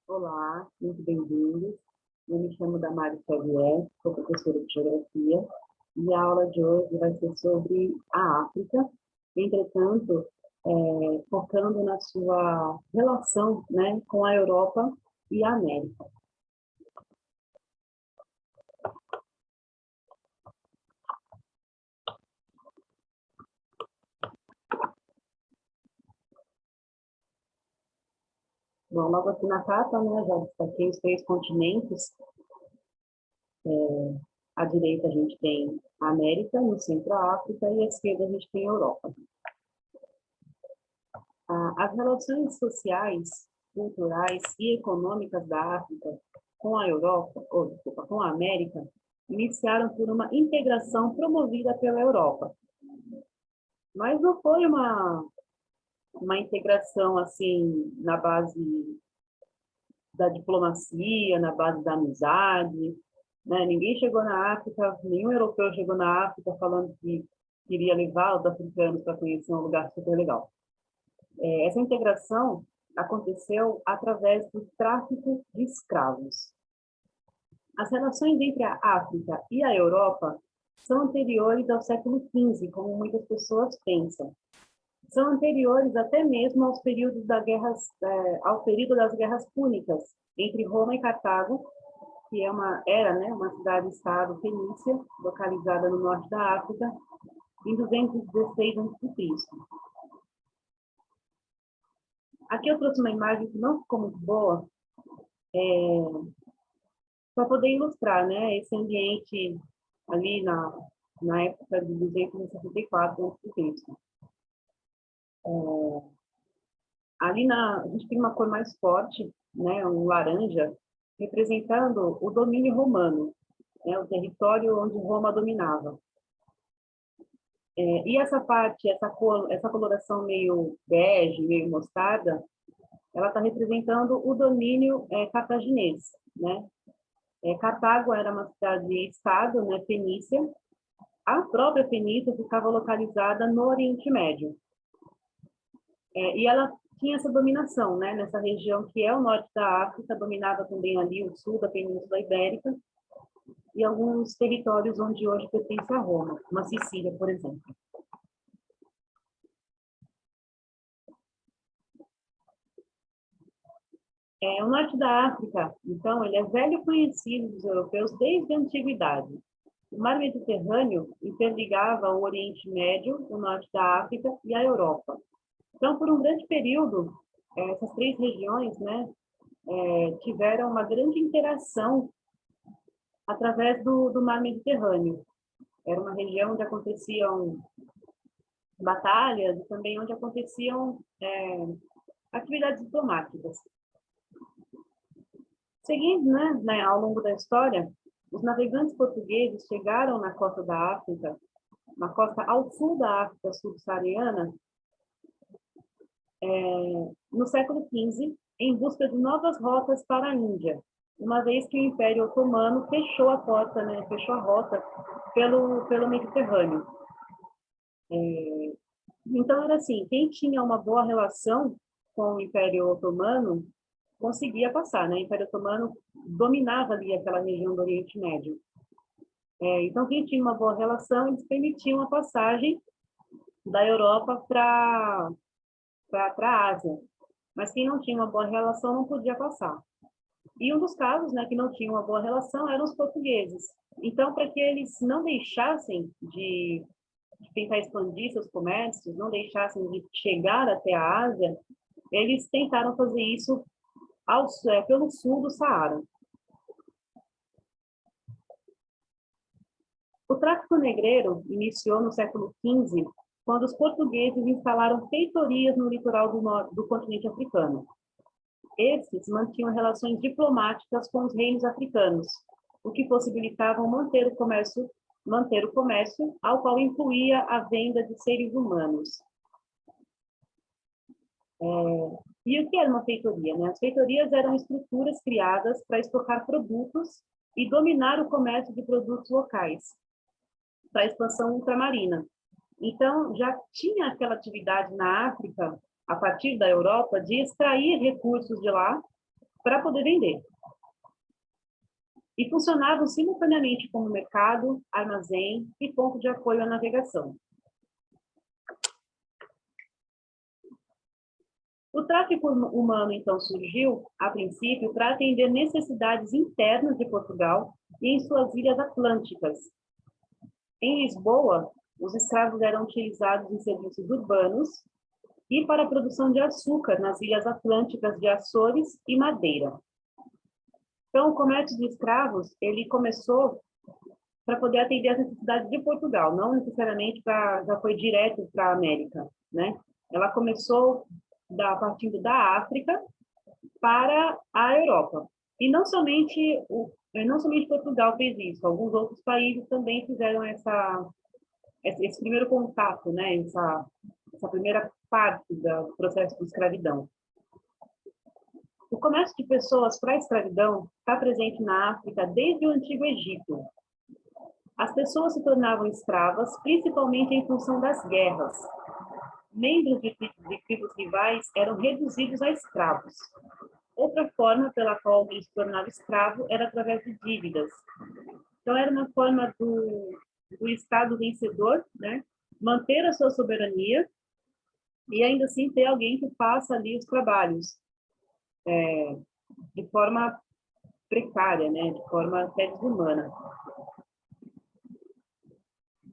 Olá, muito bem-vindos. Eu me chamo Damares Xavier, sou professora de Geografia, e a aula de hoje vai ser sobre a África, entretanto, focando na sua relação, né, com a Europa e a América. Bom, logo aqui na capa, né, já destaquei os 3 continentes. À direita a gente tem a América, no centro a África, e à esquerda a gente tem a Europa. As relações sociais, culturais e econômicas da África com a Europa, ou desculpa, com a América, iniciaram por uma integração promovida pela Europa. Mas não foi uma integração assim na base da diplomacia, na base da amizade, né? Ninguém chegou na África, nenhum europeu chegou na África falando que queria levar os africanos para conhecer um lugar super legal. Essa integração aconteceu através do tráfico de escravos. As relações entre a África e a Europa são anteriores ao século XV, como muitas pessoas pensam. São anteriores até mesmo aos períodos ao período das guerras púnicas entre Roma e Cartago, que era uma cidade-estado fenícia, localizada no norte da África, em 216 a.C. Aqui eu trouxe uma imagem que não ficou muito boa, para poder ilustrar, né, esse ambiente ali na época de 264 a.C. Ali a gente tem uma cor mais forte, né, um laranja, representando o domínio romano, né, o território onde Roma dominava. E essa parte, essa coloração meio bege, meio mostarda, ela está representando o domínio cartaginês, né? Cartago era uma cidade-estado, né, fenícia. A própria Fenícia ficava localizada no Oriente Médio. E ela tinha essa dominação, né, nessa região que é o norte da África, dominava também ali o sul da Península Ibérica e alguns territórios onde hoje pertence a Roma, como a Sicília, por exemplo. O norte da África, então, ele é velho conhecido dos europeus desde a antiguidade. O mar Mediterrâneo interligava o Oriente Médio, o norte da África e a Europa. Então, por um grande período, essas 3 regiões, né, tiveram uma grande interação através do mar Mediterrâneo. Era uma região onde aconteciam batalhas e também onde aconteciam atividades diplomáticas. Seguindo, né, ao longo da história, os navegantes portugueses chegaram na costa da África, na costa ao sul da África subsaariana, no século XV, em busca de novas rotas para a Índia, uma vez que o Império Otomano fechou a porta, né, fechou a rota pelo Mediterrâneo. Então, era assim, quem tinha uma boa relação com o Império Otomano conseguia passar, né? O Império Otomano dominava ali aquela região do Oriente Médio. Então, quem tinha uma boa relação, eles permitiam a passagem da Europa para a Ásia. Mas quem não tinha uma boa relação não podia passar. E um dos casos, né, que não tinha uma boa relação eram os portugueses. Então, para que eles não deixassem de tentar expandir seus comércios, não deixassem de chegar até a Ásia, eles tentaram fazer isso pelo sul do Saara. O tráfico negreiro iniciou no século XV, quando os portugueses instalaram feitorias no litoral do continente africano. Estes mantinham relações diplomáticas com os reinos africanos, o que possibilitava manter o comércio, ao qual incluía a venda de seres humanos. E o que era uma feitoria, né? As feitorias eram estruturas criadas para estocar produtos e dominar o comércio de produtos locais, para a expansão ultramarina. Então, já tinha aquela atividade na África, a partir da Europa, de extrair recursos de lá para poder vender. E funcionavam simultaneamente como mercado, armazém e ponto de apoio à navegação. O tráfico humano, então, surgiu, a princípio, para atender necessidades internas de Portugal e em suas ilhas atlânticas. Em Lisboa, os escravos eram utilizados em serviços urbanos e para a produção de açúcar nas ilhas atlânticas de Açores e Madeira. Então, o comércio de escravos, ele começou para poder atender as necessidades de Portugal, não necessariamente já foi direto para a América, né? Ela começou partindo da África para a Europa. E não somente Portugal fez isso, alguns outros países também fizeram esse primeiro contato, né? Essa primeira parte do processo de escravidão. O comércio de pessoas para a escravidão está presente na África desde o Antigo Egito. As pessoas se tornavam escravas, principalmente em função das guerras. Membros de tribos rivais eram reduzidos a escravos. Outra forma pela qual ele se tornava escravo era através de dívidas. Então, era uma forma do Estado vencedor, né, manter a sua soberania e ainda assim ter alguém que faça ali os trabalhos de forma precária, né, de forma até desumana.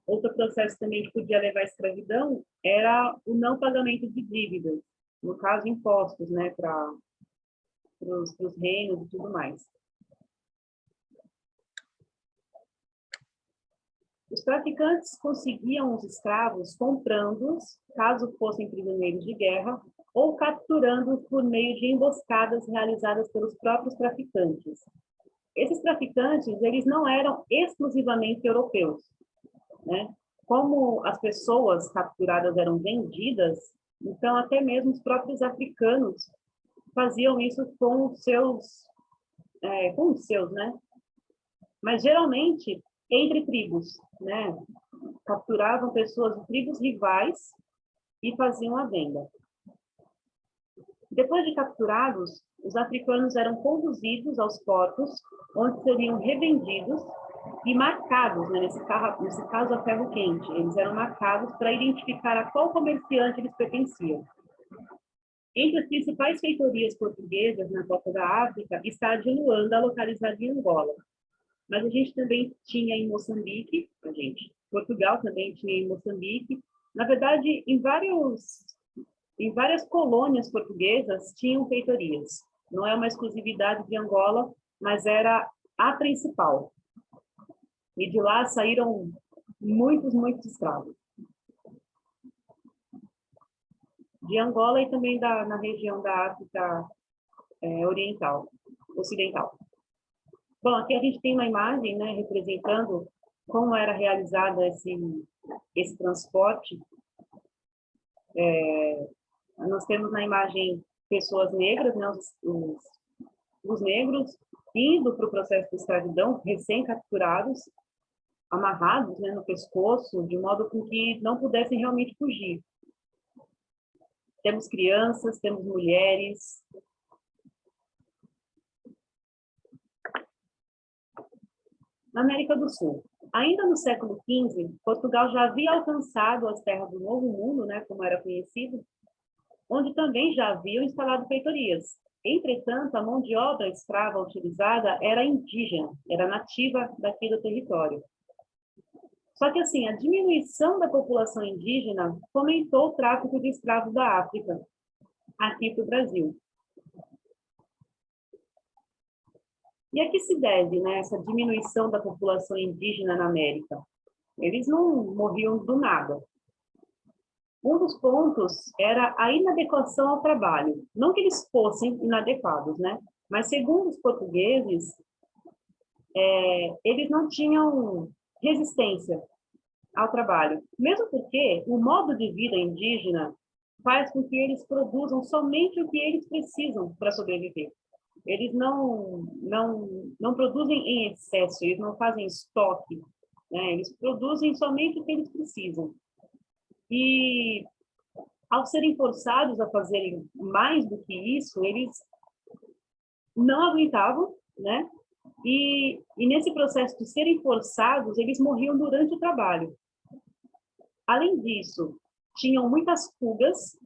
Outro processo também que podia levar à escravidão era o não pagamento de dívidas, no caso, impostos, né, para os reinos e tudo mais. Os traficantes conseguiam os escravos comprando-os, caso fossem prisioneiros de guerra, ou capturando-os por meio de emboscadas realizadas pelos próprios traficantes. Esses traficantes, eles não eram exclusivamente europeus, né? Como as pessoas capturadas eram vendidas, então até mesmo os próprios africanos faziam isso com os seus, né? Mas geralmente entre tribos, né? Capturavam pessoas de tribos rivais e faziam a venda. Depois de capturados, os africanos eram conduzidos aos portos, onde seriam revendidos e marcados, né, nesse caso a ferro quente. Eles eram marcados para identificar a qual comerciante eles pertenciam. Entre as principais feitorias portuguesas na costa da África está a de Luanda, localizada em Angola. Mas a gente também tinha em Moçambique, Portugal também tinha em Moçambique. Na verdade, em várias colônias portuguesas tinham feitorias. Não é uma exclusividade de Angola, mas era a principal. E de lá saíram muitos escravos. De Angola e também na região da África ocidental. Bom, aqui a gente tem uma imagem, né, representando como era realizado esse transporte. Nós temos na imagem pessoas negras, né, os negros, indo para o processo de escravidão, recém-capturados, amarrados, né, no pescoço, de modo com que não pudessem realmente fugir. Temos crianças, temos mulheres. Na América do Sul, ainda no século XV, Portugal já havia alcançado as terras do Novo Mundo, né, como era conhecido, onde também já haviam instalado feitorias. Entretanto, a mão de obra escrava utilizada era indígena, era nativa daquele território. Só que, assim, a diminuição da população indígena fomentou o tráfico de escravos da África, aqui para o Brasil. E a que se deve, né, essa diminuição da população indígena na América? Eles não morriam do nada. Um dos pontos era a inadequação ao trabalho. Não que eles fossem inadequados, né? Mas, segundo os portugueses, eles não tinham resistência ao trabalho. Mesmo porque o modo de vida indígena faz com que eles produzam somente o que eles precisam para sobreviver. Eles não produzem em excesso, eles não fazem estoque, né? Eles produzem somente o que eles precisam. E, ao serem forçados a fazerem mais do que isso, eles não aguentavam, né? E nesse processo de serem forçados, eles morriam durante o trabalho. Além disso, tinham muitas fugas,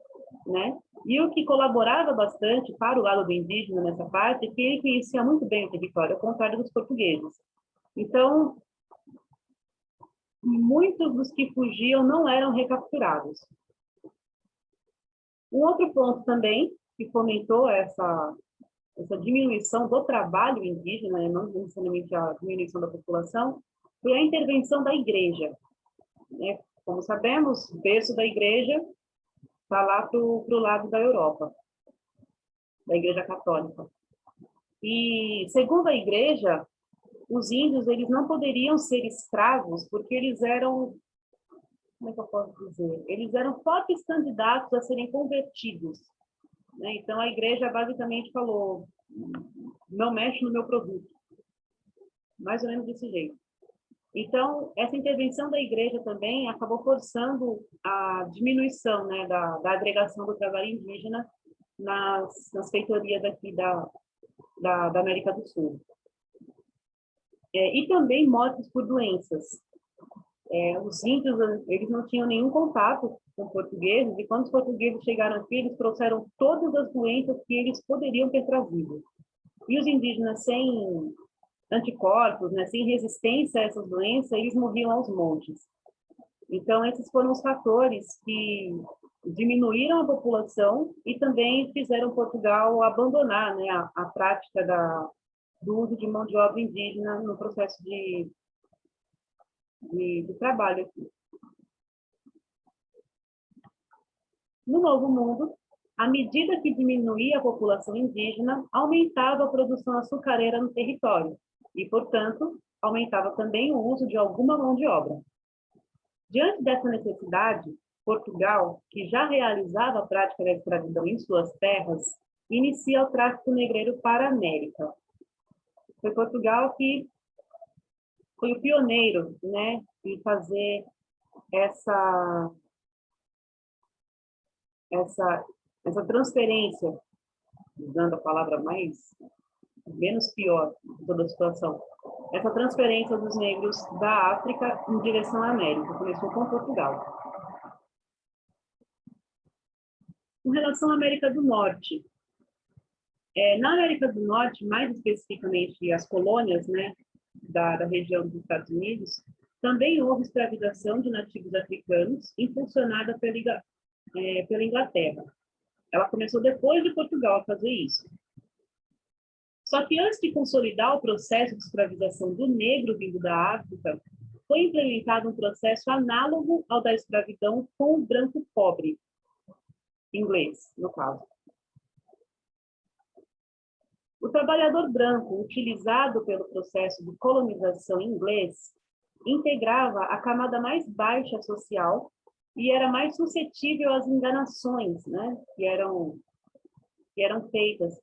né? E o que colaborava bastante para o lado do indígena nessa parte é que ele conhecia muito bem o território, ao contrário dos portugueses. Então, muitos dos que fugiam não eram recapturados. Um outro ponto também que fomentou essa diminuição do trabalho indígena, né, não necessariamente a diminuição da população, foi a intervenção da igreja. Né? Como sabemos, o berço da igreja está lá para o lado da Europa, da igreja católica. E, segundo a igreja, os índios eles não poderiam ser escravos porque eles eram, como é que eu posso dizer? Eles eram fortes candidatos a serem convertidos. Né? Então, a igreja basicamente falou, não mexe no meu produto. Mais ou menos desse jeito. Então, essa intervenção da igreja também acabou forçando a diminuição, né, da agregação do trabalho indígena nas feitorias aqui da América do Sul. E também mortes por doenças. Os índios, eles não tinham nenhum contato com portugueses, e quando os portugueses chegaram aqui, eles trouxeram todas as doenças que eles poderiam ter trazido. E os indígenas sem anticorpos, né, sem resistência a essas doenças, eles morriam aos montes. Então, esses foram os fatores que diminuíram a população e também fizeram Portugal abandonar, né, a prática do uso de mão de obra indígena no processo de trabalho aqui. No Novo Mundo, à medida que diminuía a população indígena, aumentava a produção açucareira no território e, portanto, aumentava também o uso de alguma mão de obra. Diante dessa necessidade, Portugal, que já realizava a prática da escravidão em suas terras, inicia o tráfico negreiro para a América. Foi Portugal que foi o pioneiro, né, em fazer essa transferência, usando a palavra menos pior de toda a situação, essa transferência dos negros da África em direção à América. Começou com Portugal. Com relação à América do Norte, na América do Norte, mais especificamente as colônias, né, da região dos Estados Unidos, também houve escravização de nativos africanos, impulsionada pela Inglaterra. Ela começou depois de Portugal a fazer isso. Só que antes de consolidar o processo de escravização do negro vindo da África, foi implementado um processo análogo ao da escravidão com o branco pobre, inglês, no caso. O trabalhador branco, utilizado pelo processo de colonização inglês, integrava a camada mais baixa social e era mais suscetível às enganações, né, que eram feitas,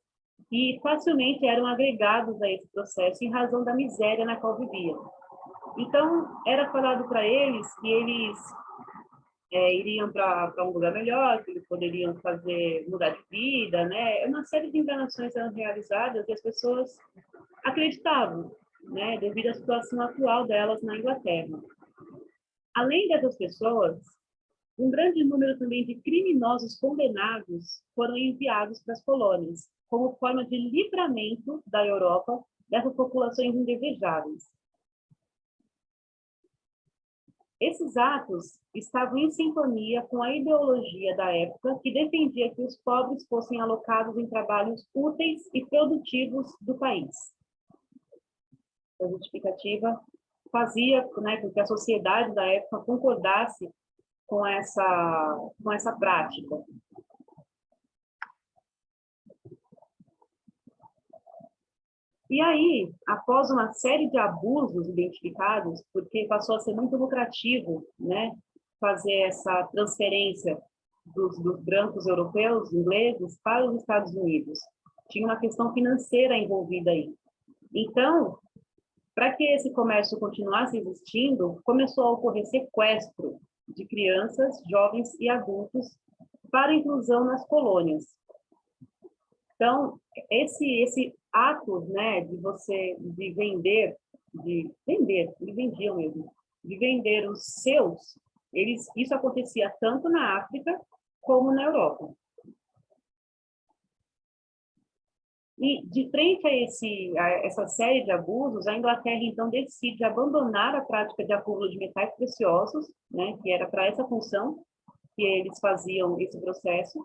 e facilmente eram agregados a esse processo em razão da miséria na qual viviam. Então, era falado para eles que eles iriam para um lugar melhor, que eles poderiam mudar de vida, né? Uma série de enganações eram realizadas e as pessoas acreditavam, né? Devido à situação atual delas na Inglaterra. Além dessas pessoas, um grande número também de criminosos condenados foram enviados para as colônias, como forma de livramento da Europa dessas populações indesejáveis. Esses atos estavam em sintonia com a ideologia da época que defendia que os pobres fossem alocados em trabalhos úteis e produtivos do país. A justificativa fazia, né, com que a sociedade da época concordasse com essa prática. E aí, após uma série de abusos identificados, porque passou a ser muito lucrativo, né, fazer essa transferência dos brancos europeus, ingleses, para os Estados Unidos. Tinha uma questão financeira envolvida aí. Então, para que esse comércio continuasse existindo, começou a ocorrer sequestro de crianças, jovens e adultos para inclusão nas colônias. Então, esse ato, né, de você de vender, eles vendiam mesmo, de vender os seus, isso acontecia tanto na África como na Europa. E, de frente a essa série de abusos, a Inglaterra, então, decide abandonar a prática de acúmulo de metais preciosos, né, que era para essa função que eles faziam esse processo,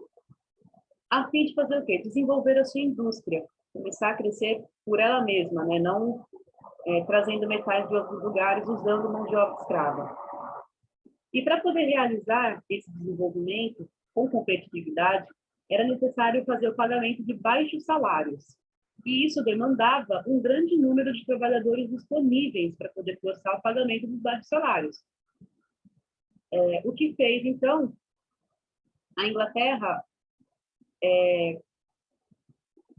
a fim de fazer o quê? Desenvolver a sua indústria, começar a crescer por ela mesma, né, não trazendo metais de outros lugares, usando mão de obra escrava. E para poder realizar esse desenvolvimento com competitividade, era necessário fazer o pagamento de baixos salários. E isso demandava um grande número de trabalhadores disponíveis para poder forçar o pagamento dos baixos salários. O que fez, então, a Inglaterra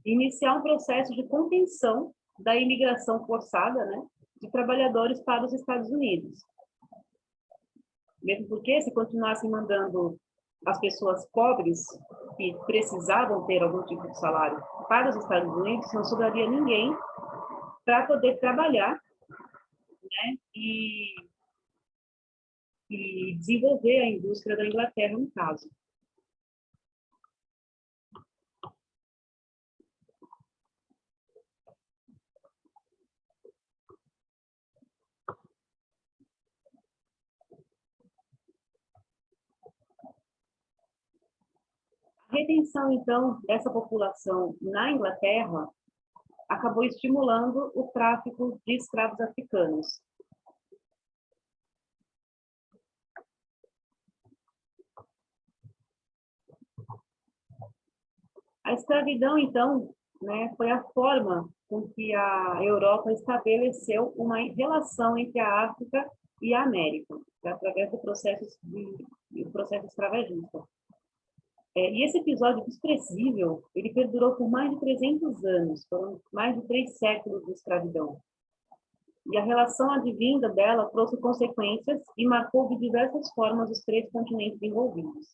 iniciar um processo de contenção da imigração forçada, né, de trabalhadores para os Estados Unidos. Mesmo porque, se continuassem mandando as pessoas pobres, que precisavam ter algum tipo de salário, para os Estados Unidos, não sobraria ninguém para poder trabalhar, né, e desenvolver a indústria da Inglaterra, no caso. A retenção, então, dessa população na Inglaterra acabou estimulando o tráfico de escravos africanos. A escravidão, então, né, foi a forma com que a Europa estabeleceu uma relação entre a África e a América, através do processo escravagista. E esse episódio desprezível, ele perdurou por mais de 300 anos, foram mais de 3 séculos de escravidão. E a relação advinda dela trouxe consequências e marcou de diversas formas os 3 continentes envolvidos.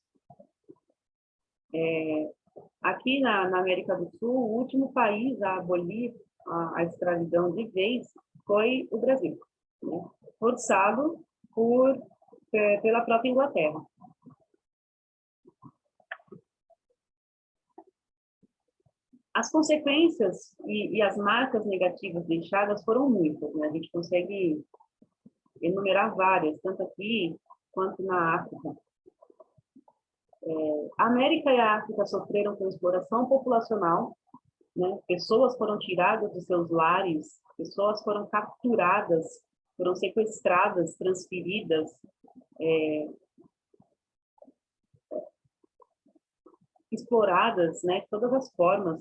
Aqui na América do Sul, o último país a abolir a escravidão de vez foi o Brasil, né? Forçado pela própria Inglaterra. As consequências e as marcas negativas deixadas foram muitas, né? A gente consegue enumerar várias, tanto aqui quanto na África. A América e a África sofreram com exploração populacional, né? Pessoas foram tiradas de seus lares, pessoas foram capturadas, foram sequestradas, transferidas, exploradas, né, de todas as formas.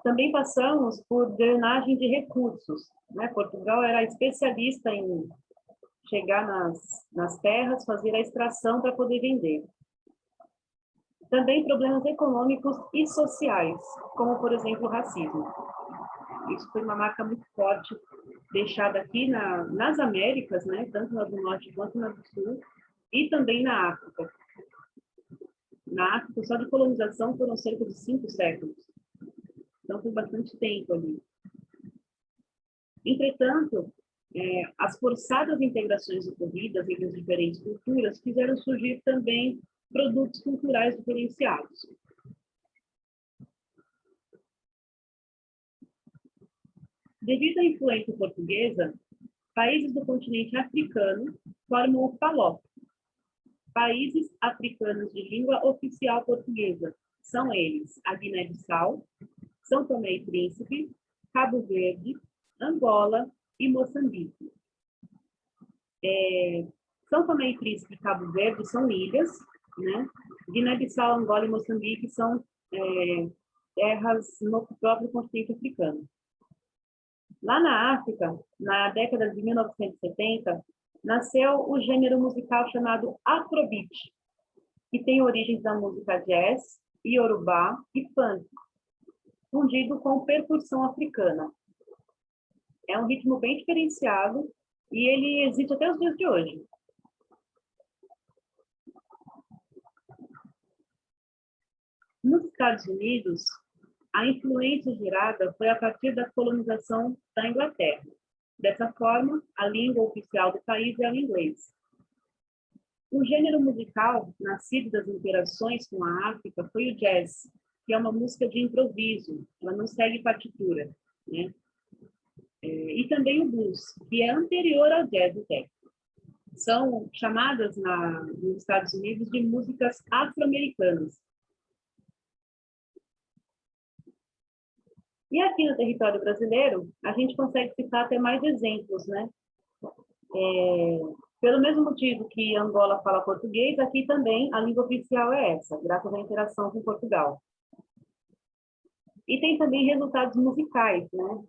Também passamos por drenagem de recursos, né? Portugal era especialista em chegar nas terras, fazer a extração para poder vender. Também problemas econômicos e sociais, como, por exemplo, o racismo. Isso foi uma marca muito forte deixada aqui nas Américas, né? Tanto na do Norte quanto na do Sul, e também na África. Na África, só de colonização foram cerca de 5 séculos. Então, foi bastante tempo ali. Entretanto, as forçadas integrações ocorridas entre as diferentes culturas fizeram surgir também produtos culturais diferenciados. Devido à influência portuguesa, países do continente africano formam o PALOP. Países africanos de língua oficial portuguesa são eles a Guiné-Bissau, São Tomé e Príncipe, Cabo Verde, Angola e Moçambique. São Tomé e Príncipe e Cabo Verde são ilhas, né? Guiné-Bissau, Angola e Moçambique são terras no próprio continente africano. Lá na África, na década de 1970, nasceu o gênero musical chamado Afrobeat, que tem origens da música jazz, iorubá e funk, fundido com percussão africana. É um ritmo bem diferenciado e ele existe até os dias de hoje. Nos Estados Unidos, a influência gerada foi a partir da colonização da Inglaterra. Dessa forma, a língua oficial do país é o inglês. O gênero musical, nascido das interações com a África, foi o jazz, que é uma música de improviso, ela não segue partitura, né? E também o blues, que é anterior ao jazz até. São chamadas nos Estados Unidos de músicas afro-americanas. E aqui no território brasileiro, a gente consegue citar até mais exemplos, né? Pelo mesmo motivo que Angola fala português, aqui também a língua oficial é essa, graças à interação com Portugal. E tem também resultados musicais, né?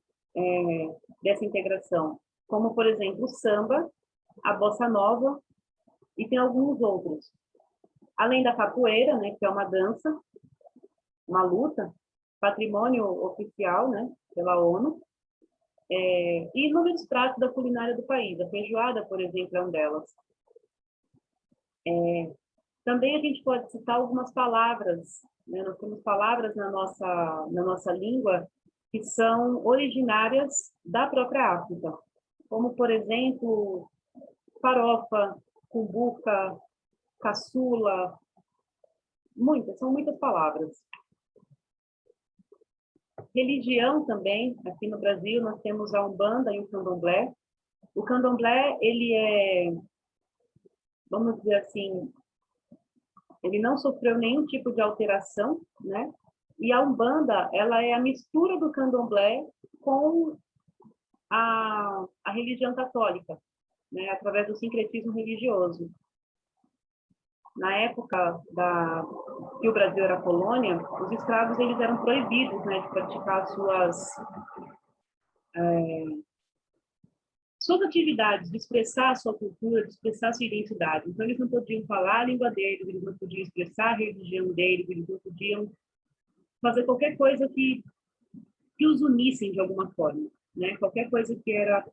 Dessa integração, como, por exemplo, o samba, a bossa nova, e tem alguns outros. Além da capoeira, né, que é uma dança, uma luta, patrimônio oficial, né, pela ONU, e inúmeros pratos da culinária do país. A feijoada, por exemplo, é um delas. Também a gente pode citar algumas palavras, né? Nós temos palavras na nossa língua que são originárias da própria África, como, por exemplo, farofa, cumbuca, caçula, são muitas palavras. Religião também, aqui no Brasil nós temos a Umbanda e o Candomblé. O Candomblé, ele é, vamos dizer assim, ele não sofreu nenhum tipo de alteração, né? E a Umbanda, ela é a mistura do Candomblé com a religião católica, né? Através do sincretismo religioso. Na época que o Brasil era colônia, os escravos eles eram proibidos, né, de praticar suas atividades, de expressar a sua cultura, de expressar a sua identidade. Então, eles não podiam falar a língua deles, eles não podiam expressar a religião deles, eles não podiam fazer qualquer coisa que os unissem de alguma forma, né? Qualquer coisa que era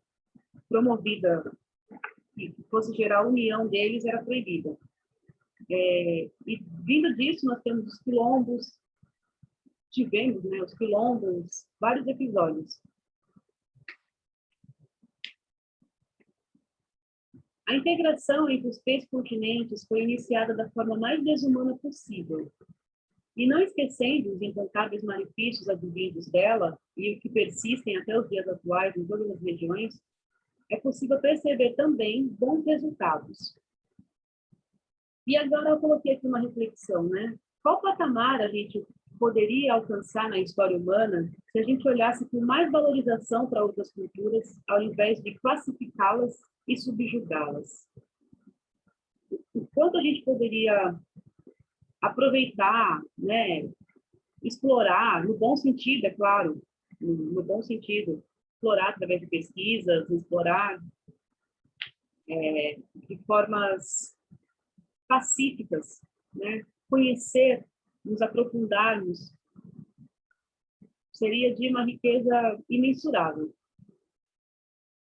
promovida, que fosse gerar a união deles, era proibida. E vindo disso, nós temos os quilombos, tivemos, né, os quilombos, vários episódios. A integração entre os três continentes foi iniciada da forma mais desumana possível. E não esquecendo os incontáveis malefícios advindos dela e o que persistem até os dias atuais em todas as regiões, é possível perceber também bons resultados. E agora eu coloquei aqui uma reflexão, né? Qual patamar a gente poderia alcançar na história humana se a gente olhasse com mais valorização para outras culturas, ao invés de classificá-las e subjugá-las? O quanto a gente poderia aproveitar, né, explorar, no bom sentido, é claro, no bom sentido, explorar através de pesquisas, explorar de formas pacíficas, né? Conhecer, nos aprofundarmos, seria de uma riqueza imensurável.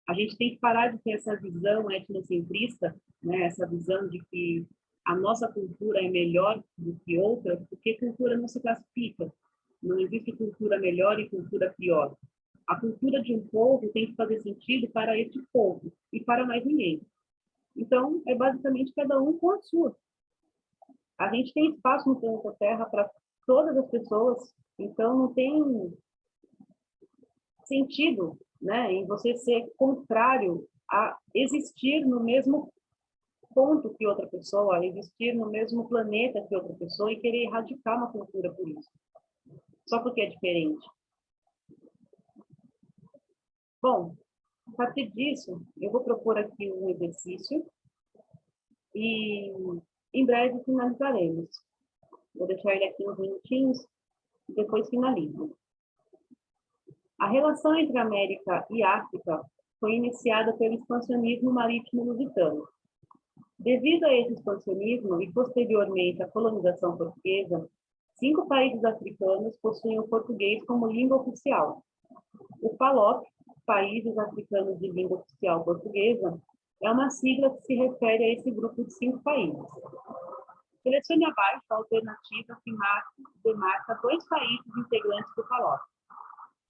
A gente tem que parar de ter essa visão etnocentrista, né? Essa visão de que a nossa cultura é melhor do que outra, porque cultura não se classifica. Não existe cultura melhor e cultura pior. A cultura de um povo tem que fazer sentido para esse povo e para mais ninguém. Então, é basicamente cada um com a sua. A gente tem espaço no planeta Terra para todas as pessoas, então não tem sentido, né, em você ser contrário a existir no mesmo ponto que outra pessoa, a existir no mesmo planeta que outra pessoa e querer erradicar uma cultura por isso, só porque é diferente. Bom, a partir disso, eu vou propor aqui um exercício e em breve finalizaremos. Vou deixar ele aqui uns minutinhos e depois finalizo. A relação entre América e África foi iniciada pelo expansionismo marítimo lusitano. Devido a esse expansionismo e posteriormente à colonização portuguesa, 5 países africanos possuem o português como língua oficial. O PALOP, Países Africanos de Língua Oficial Portuguesa, é uma sigla que se refere a esse grupo de 5 países. Selecione abaixo a alternativa que demarca dois países integrantes do PALOP.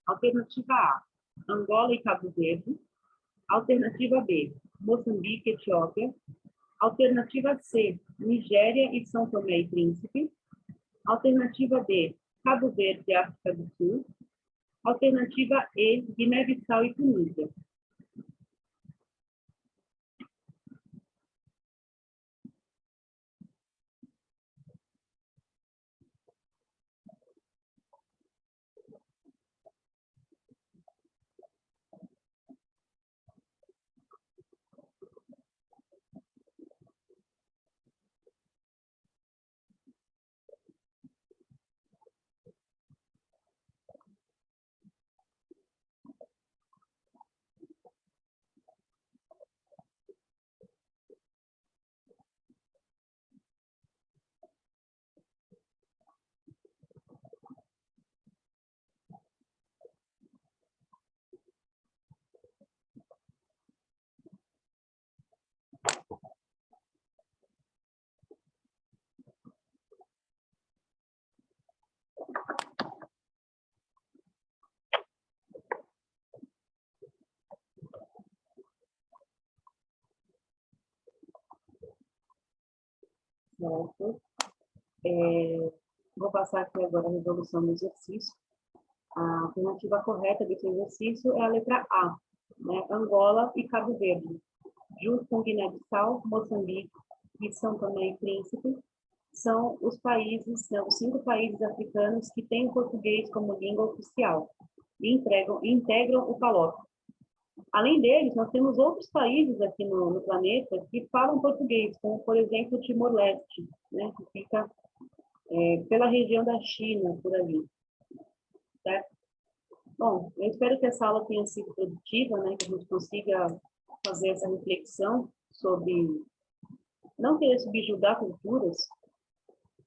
Alternativa A, Angola e Cabo Verde. Alternativa B, Moçambique e Etiópia. Alternativa C, Nigéria e São Tomé e Príncipe. Alternativa D, Cabo Verde e África do Sul. Alternativa E, Guiné-Bissau e Tunísia. Certo. Vou passar aqui agora a resolução do exercício. A alternativa correta desse exercício é a letra A, né? Angola e Cabo Verde, junto com Guiné-Bissau, Moçambique e São Tomé e Príncipe, são os países, né, os 5 países africanos que têm o português como língua oficial e integram o PALOP. Além deles, nós temos outros países aqui no planeta que falam português, como, por exemplo, o Timor-Leste, né, que fica pela região da China, por ali. Certo? Bom, eu espero que essa aula tenha sido produtiva, né, que a gente consiga fazer essa reflexão sobre não querer subjugar culturas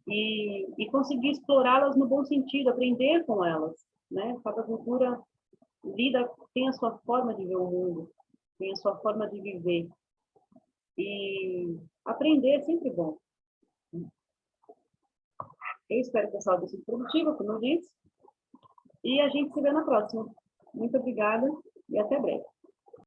e conseguir explorá-las no bom sentido, aprender com elas, né? Cada cultura tem a sua forma de ver o mundo, tem a sua forma de viver. E aprender é sempre bom. Eu espero que essa aula tenha sido produtiva, como eu disse, e a gente se vê na próxima. Muito obrigada e até breve.